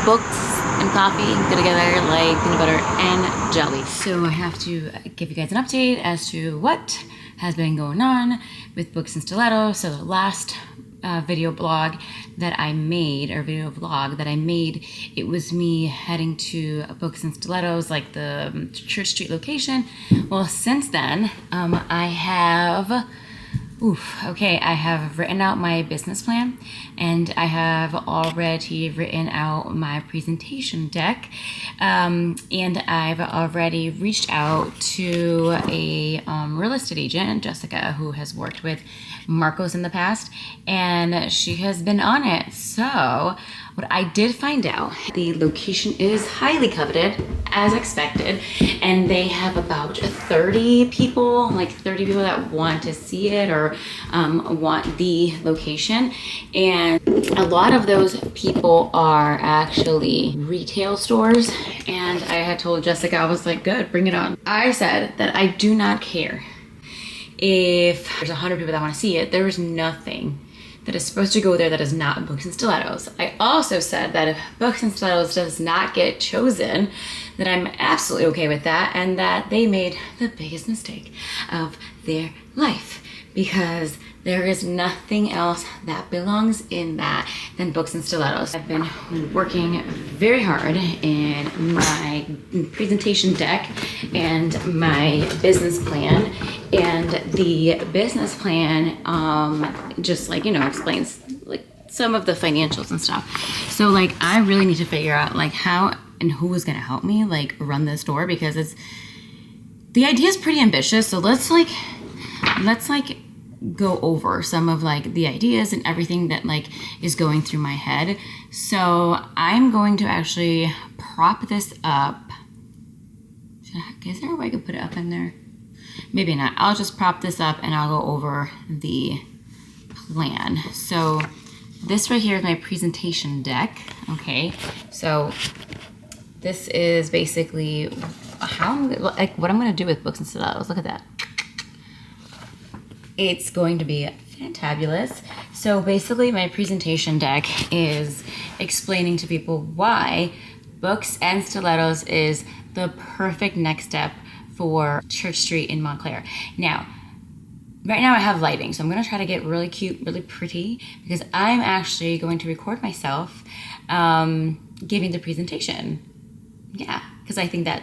books and coffee go together like peanut butter and jelly. So I have to give you guys an update as to what has been going on with Books and Stilettos. So the last video blog that I made, or video vlog that I made, it was me heading to Books and Stilettos, like the Church Street location. Well, since then, I have written out my business plan, and I have already written out my presentation deck, and I've already reached out to a real estate agent, Jessica, who has worked with Marcos in the past, and she has been on it. So what I did find out, the location is highly coveted, as expected, and they have about 30 people that want to see it or want the location. And a lot of those people are actually retail stores. And I had told Jessica, I was like, good, bring it on. I said that I do not care if there's 100 people that want to see it. There is nothing that is supposed to go there that is not Books and Stilettos. I also said that if Books and Stilettos does not get chosen, that I'm absolutely okay with that, and that they made the biggest mistake of their life, because there is nothing else that belongs in that than Books and Stilettos. I've been working very hard in my presentation deck and my business plan, and the business plan just explains some of the financials and stuff. So I really need to figure out how and who is gonna help me run this store, because the idea is pretty ambitious. So let's go over some of the ideas and everything that is going through my head. So I'm going to actually prop this up. Is there a way I could put it up in there? Maybe not. I'll just prop this up and I'll go over the plan. So this right here is my presentation deck. Okay, so this is basically what I'm going to do with Books and Stilettos. Look at that. It's going to be fantabulous. So basically my presentation deck is explaining to people why Books and Stilettos is the perfect next step for Church Street in Montclair. Now, right now I have lighting, so I'm gonna try to get really cute, really pretty, because I'm actually going to record myself giving the presentation. Yeah, because I think that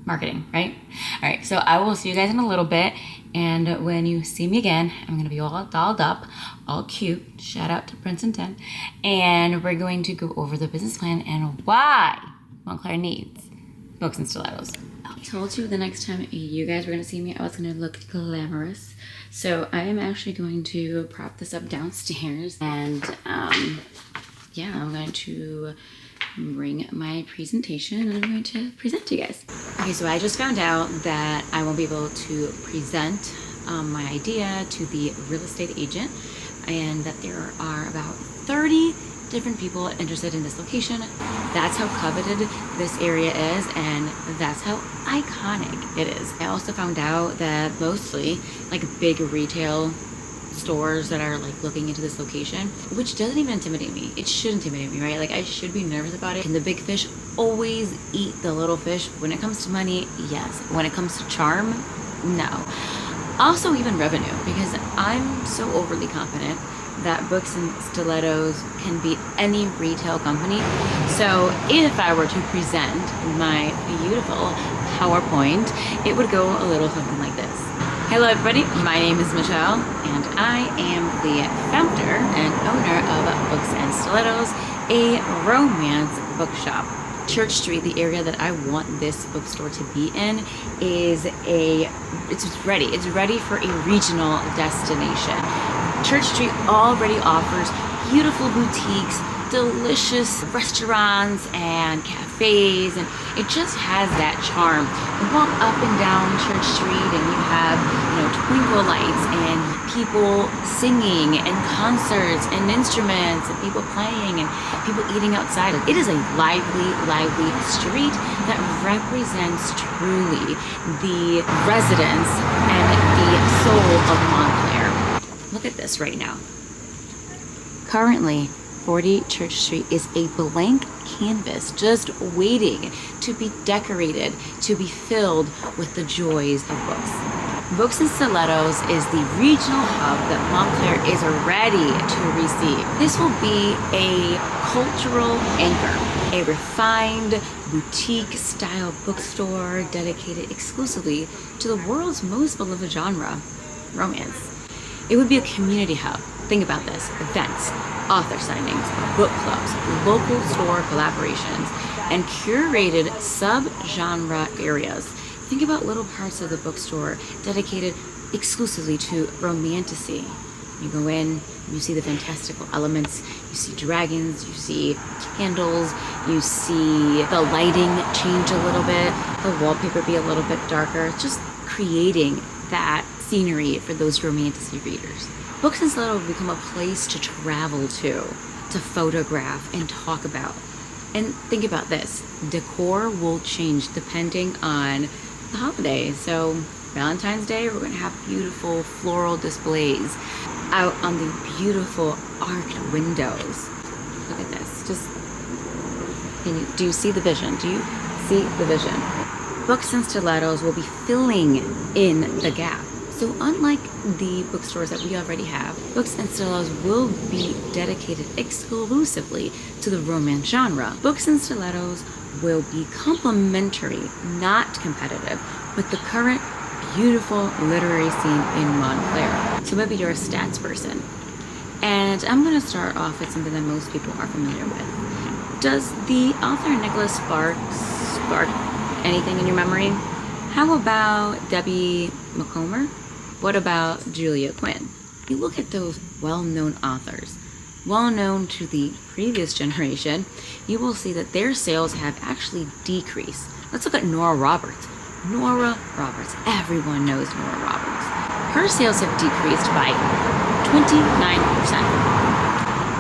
marketing, right? All right, so I will see you guys in a little bit, and when you see me again, I'm gonna be all dolled up, all cute. Shout out to Prince and 10. And we're going to go over the business plan and why Montclair needs Books and Stilettos. I told you the next time you guys were gonna see me, I was gonna look glamorous. So I am actually going to prop this up downstairs, and yeah, I'm going to bring my presentation and I'm going to present to you guys. Okay, so I just found out that I won't be able to present my idea to the real estate agent, and that there are about 30 different people interested in this location. That's how coveted this area is, and that's how iconic it is. I also found out that mostly big retail stores that are looking into this location, which doesn't even intimidate me. It should intimidate me, right? I should be nervous about it. Can the big fish always eat the little fish? When it comes to money, yes. When it comes to charm, no. Also even revenue, because I'm so overly confident that Books and Stilettos can beat any retail company. So if I were to present my beautiful PowerPoint, it would go a little something like this. Hello everybody, my name is Michelle, and I am the founder and owner of Books and Stilettos, a romance bookshop. Church Street, the area that I want this bookstore to be in, it's ready for a regional destination. Church Street already offers beautiful boutiques, delicious restaurants and cafes, and it just has that charm. You walk up and down Church Street and you have, twinkle lights and people singing and concerts and instruments and people playing and people eating outside. It is a lively street that represents truly the residents and the soul of Montclair. Look at this right now. Currently, 40 Church Street is a blank canvas, just waiting to be decorated, to be filled with the joys of books. Books and Stilettos is the regional hub that Montclair is ready to receive. This will be a cultural anchor, a refined boutique-style bookstore dedicated exclusively to the world's most beloved genre, romance. It would be a community hub. Think about this: events, author signings, book clubs, local store collaborations, and curated sub-genre areas. Think about little parts of the bookstore dedicated exclusively to romantasy. You go in, you see the fantastical elements, you see dragons, you see candles, you see the lighting change a little bit, the wallpaper be a little bit darker, just creating that scenery for those romantasy readers. Books and Stilettos will become a place to travel to photograph and talk about. And think about this: decor will change depending on the holiday. So Valentine's Day, we're going to have beautiful floral displays out on the beautiful arched windows. Look at this. Do you see the vision? Do you see the vision? Books and Stilettos will be filling in the gap. So unlike the bookstores that we already have, Books and Stilettos will be dedicated exclusively to the romance genre. Books and Stilettos will be complementary, not competitive, with the current beautiful literary scene in Montclair. So maybe you're a stats person. And I'm going to start off with something that most people are familiar with. Does the author Nicholas spark anything in your memory? How about Debbie Macomber? What about Julia Quinn? You look at those well-known authors, well-known to the previous generation, you will see that their sales have actually decreased. Let's look at Nora Roberts. Nora Roberts. Everyone knows Nora Roberts. Her sales have decreased by 29%.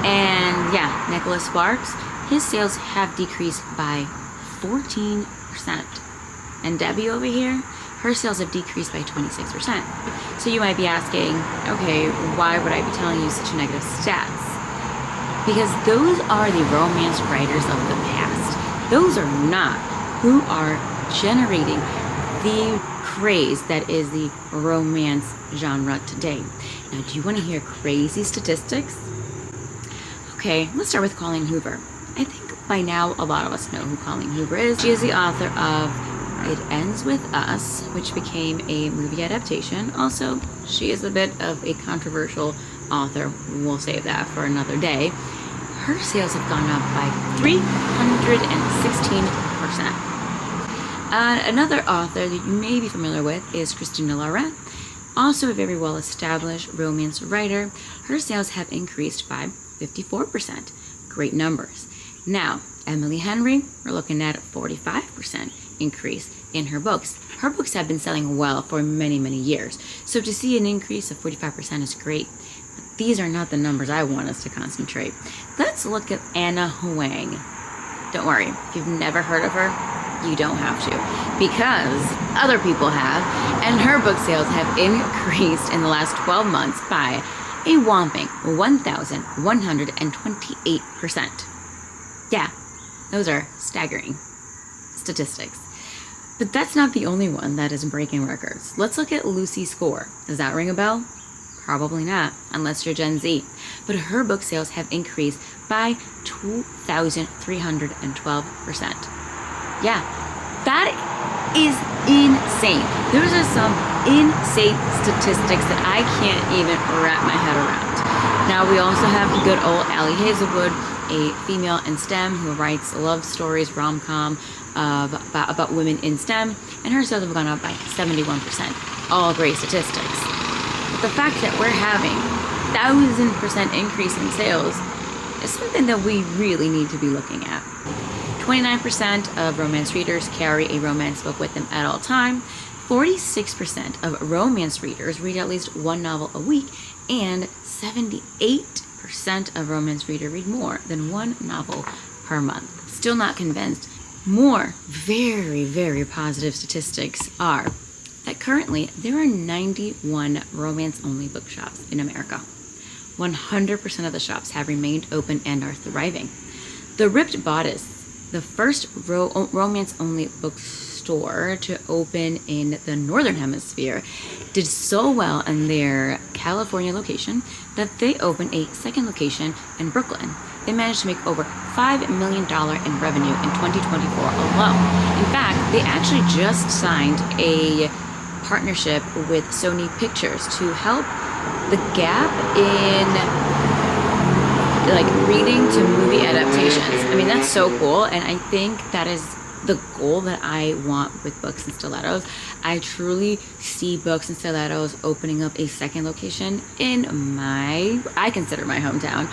And yeah, Nicholas Sparks, his sales have decreased by 14%. And Debbie over here, her sales have decreased by 26%. So you might be asking, okay, why would I be telling you such negative stats? Because those are the romance writers of the past. Those are not who are generating the craze that is the romance genre today. Now, do you want to hear crazy statistics? Okay, let's start with Colleen Hoover. I think by now a lot of us know who Colleen Hoover is. She is the author of It Ends With Us, which became a movie adaptation. Also, she is a bit of a controversial author. We'll save that for another day. Her sales have gone up by 316%. Another author that you may be familiar with is Christina Lauret, also a very well-established romance writer. Her sales have increased by 54%. Great numbers. Now, Emily Henry, we're looking at a 45% increase in her books. Her books have been selling well for many, many years. So to see an increase of 45% is great. But these are not the numbers I want us to concentrate. Let's look at Anna Huang. Don't worry, if you've never heard of her, you don't have to, because other people have, and her book sales have increased in the last 12 months by a whopping 1,128%. Yeah, those are staggering statistics. But that's not the only one that is breaking records. Let's look at Lucy Score. Does that ring a bell? Probably not, unless you're Gen Z. But her book sales have increased by 2,312%. Yeah, that is insane. Those are some insane statistics that I can't even wrap my head around. Now, we also have good old Allie Hazelwood, a female in STEM who writes love stories, rom-com about women in STEM, and her sales have gone up by 71%. All great statistics. But the fact that we're having 1,000% increase in sales is something that we really need to be looking at. 29% of romance readers carry a romance book with them at all time. 46% of romance readers read at least one novel a week, and 78% of romance readers read more than one novel per month. Still not convinced. More very, very positive statistics are that currently there are 91 romance-only bookshops in America. 100% of the shops have remained open and are thriving. The Ripped Bodice the first romance-only bookstore to open in the Northern Hemisphere, did so well in their California location that they opened a second location in Brooklyn. They managed to make over $5 million in revenue in 2024 alone. In fact, they actually just signed a partnership with Sony Pictures to help the gap in like reading to movie adaptations. I mean, that's so cool, and I think that is the goal that I want with Books and Stilettos. I truly see Books and Stilettos opening up a second location in I consider my hometown,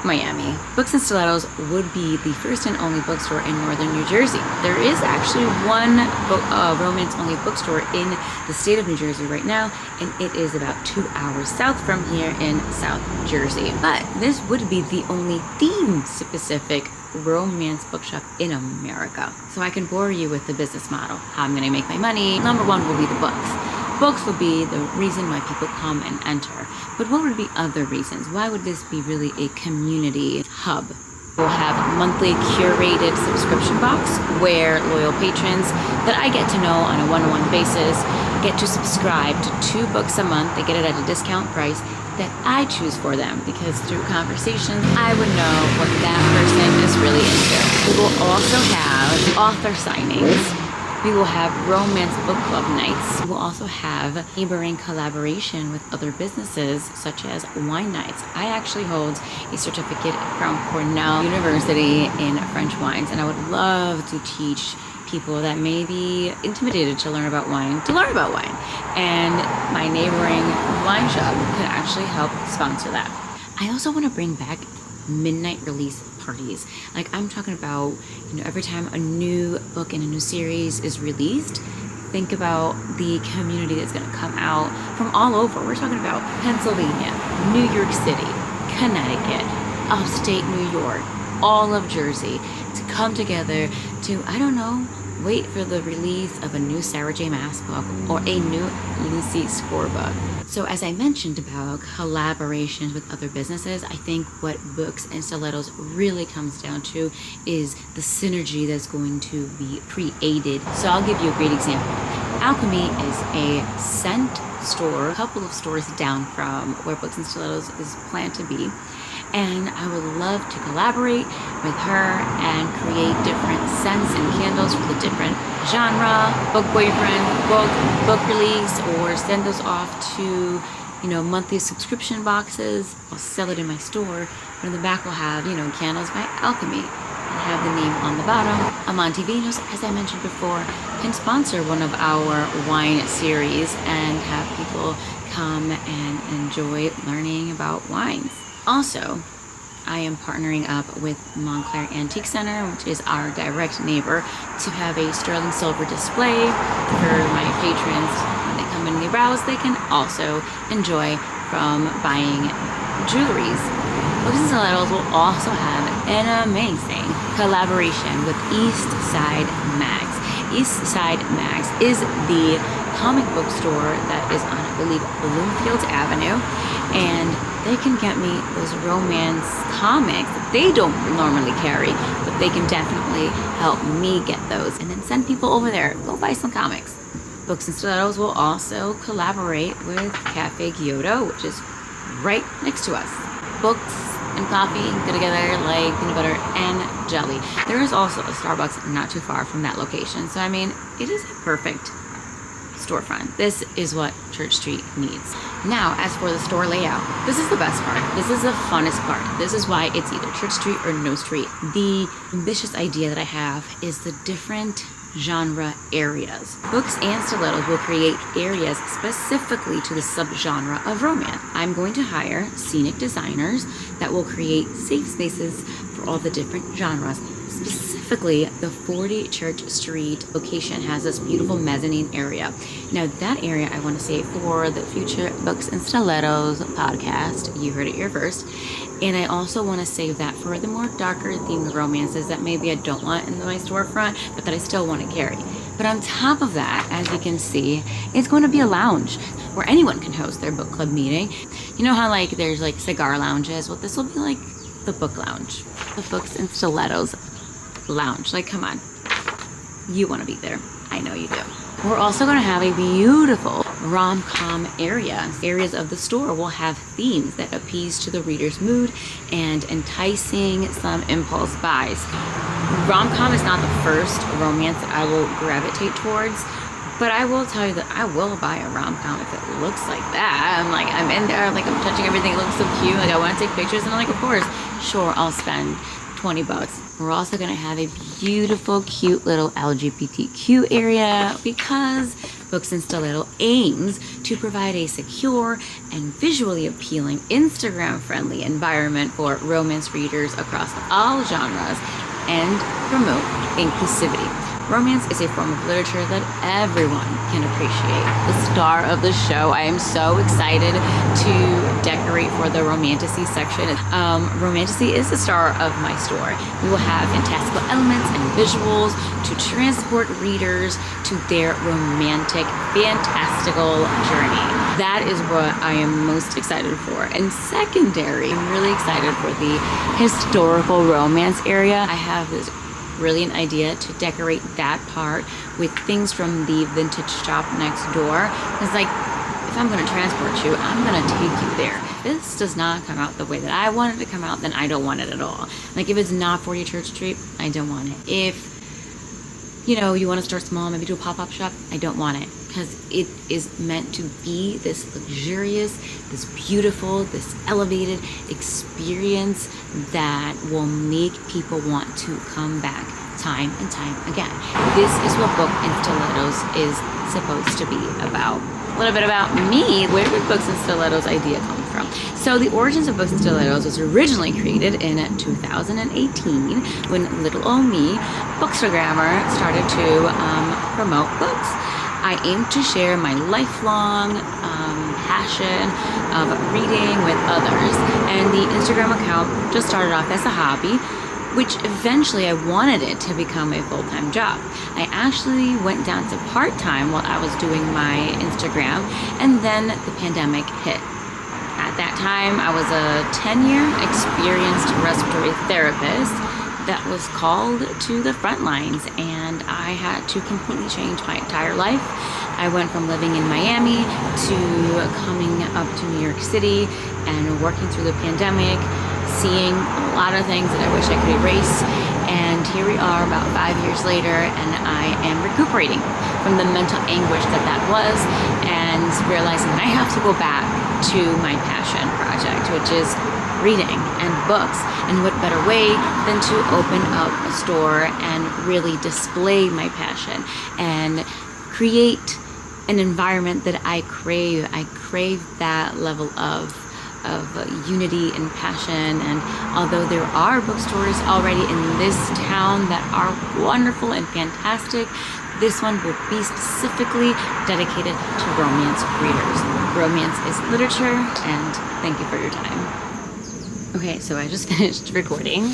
Miami. Books and Stilettos would be the first and only bookstore in northern New Jersey. There is actually one romance-only bookstore in the state of New Jersey right now, and it is about 2 hours south from here in South Jersey. But this would be the only theme-specific romance bookshop in America. So I can bore you with the business model, how I'm going to make my money. Number one will be the books. Books will be the reason why people come and enter. But what would be other reasons? Why would this be really a community hub? We'll have a monthly curated subscription box where loyal patrons that I get to know on a one-on-one basis get to subscribe to 2 books a month. They get it at a discount price that I choose for them, because through conversations I would know what that person is really into. We will also have author signings. We will have romance book club nights. We will also have neighboring collaboration with other businesses, such as wine nights. I actually hold a certificate from Cornell University in French wines, and I would love to teach people that may be intimidated to learn about wine, and my neighboring wine shop could actually help sponsor that. I also want to bring back midnight release parties. Like, I'm talking about, every time a new book in a new series is released, think about the community that's going to come out from all over. We're talking about Pennsylvania, New York City, Connecticut, upstate New York, all of Jersey, to come together to, wait for the release of a new Sarah J. Maas book or a new Lucy Score book. So as I mentioned about collaborations with other businesses, I think what Books and Stilettos really comes down to is the synergy that's going to be created. So I'll give you a great example. Alchemy is a scent store, a couple of stores down from where Books and Stilettos is planned to be. And I would love to collaborate with her and create different scents and candles for the different genre, book boyfriend, book release, or send those off to, monthly subscription boxes. I'll sell it in my store, but in the back we'll have, candles by Alchemy and have the name on the bottom. Amonte Vinos, as I mentioned before, can sponsor one of our wine series and have people come and enjoy learning about wines. Also, I am partnering up with Montclair Antique Center, which is our direct neighbor, to have a sterling silver display for my patrons. When they come in and they browse, they can also enjoy from buying jewelries. Books and Stilettos will also have an amazing collaboration with East Side Mags. East Side Mags is the comic book store that is on, I believe, Bloomfield Avenue, and they can get me those romance comics that they don't normally carry, but they can definitely help me get those and then send people over there. Go buy some comics. Books and Stilettos will also collaborate with Cafe Kyoto, which is right next to us. Books and coffee go together like peanut butter and jelly. There is also a Starbucks not too far from that location. So, it is a perfect storefront. This is what Church Street needs. Now, as for the store layout, this is the best part. This is the funnest part. This is why it's either Church Street or no street. The ambitious idea that I have is the different genre areas. Books and Stilettos will create areas specifically to the subgenre of romance. I'm going to hire scenic designers that will create safe spaces for all the different genres. Specifically, the 40 Church Street location has this beautiful mezzanine area. Now, that area, I want to say, for the future Books and Stilettos podcast, you heard it here first. And I also want to save that for the more darker themed romances that maybe I don't want in my storefront, but that I still want to carry. But on top of that, as you can see, it's going to be a lounge where anyone can host their book club meeting. You know how there's cigar lounges? Well, this will be like the book lounge, the Books and Stilettos lounge. Like, come on. You want to be there. I know you do. We're also going to have a beautiful rom-com area. Areas of the store will have themes that appease to the reader's mood and enticing some impulse buys. Rom-com is not the first romance that I will gravitate towards, but I will tell you that I will buy a rom-com if it looks like that. I'm in there, like, I'm touching everything. It looks so cute. Like, I want to take pictures, and I'm like, of course, sure, I'll spend $20. We're also going to have a beautiful, cute little LGBTQ area because Books in Stiletto aims to provide a secure and visually appealing, Instagram-friendly environment for romance readers across all genres and promote inclusivity. Romance is a form of literature that everyone can appreciate. The star of the show, I am so excited to decorate for the Romantasy section. Romantasy is the star of my store. We will have fantastical elements and visuals to transport readers to their romantic, fantastical journey. That is what I am most excited for. And secondary, I'm really excited for the historical romance area. I have this brilliant idea to decorate that part with things from the vintage shop next door. It's like, if I'm going to transport you, I'm going to take you there. If this does not come out the way that I want it to come out, then I don't want it at all. Like, if it's not 40 Church Street, I don't want it. If, you know, you want to start small, maybe do a pop-up shop, I don't want it. Because it is meant to be this luxurious, this beautiful, this elevated experience that will make people want to come back time and time again. This is what Book in Stilettos is supposed to be about. A little bit about me. Where did Books in Stilettos idea come from? So the origins of Books in Stilettos was originally created in 2018 when little old me, Bookstagrammer, started to promote books. I aim to share my lifelong passion of reading with others, and the Instagram account just started off as a hobby, which eventually I wanted it to become a full-time job. I actually went down to part-time while I was doing my Instagram, and then the pandemic hit. At that time, I was a 10-year experienced respiratory therapist that was called to the front lines, and I had to completely change my entire life. I went from living in Miami to coming up to New York City and working through the pandemic, seeing a lot of things that I wish I could erase. And here we are about 5 years later, and I am recuperating from the mental anguish that was, and realizing I have to go back to my passion project, which is reading and books. And what better way than to open up a store and really display my passion and create an environment that I crave. I crave that level of unity and passion. And although there are bookstores already in this town that are wonderful and fantastic, this one will be specifically dedicated to romance readers. Romance is literature, and thank you for your time. Okay, so I just finished recording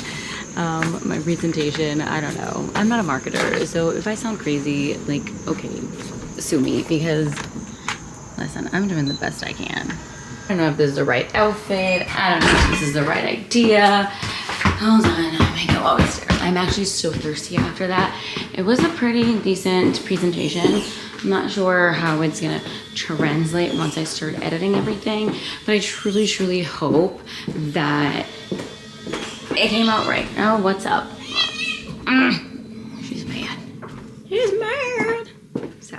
my presentation. I don't know. I'm not a marketer, so if I sound crazy, like, okay, sue me, because, listen, I'm doing the best I can. I don't know if this is the right outfit. I don't know if this is the right idea. Hold on, I may go upstairs. I'm actually so thirsty after that. It was a pretty decent presentation. I'm not sure how it's gonna translate once I start editing everything, but I truly, truly hope that it came out right. Oh, what's up? She's mad. She's mad. So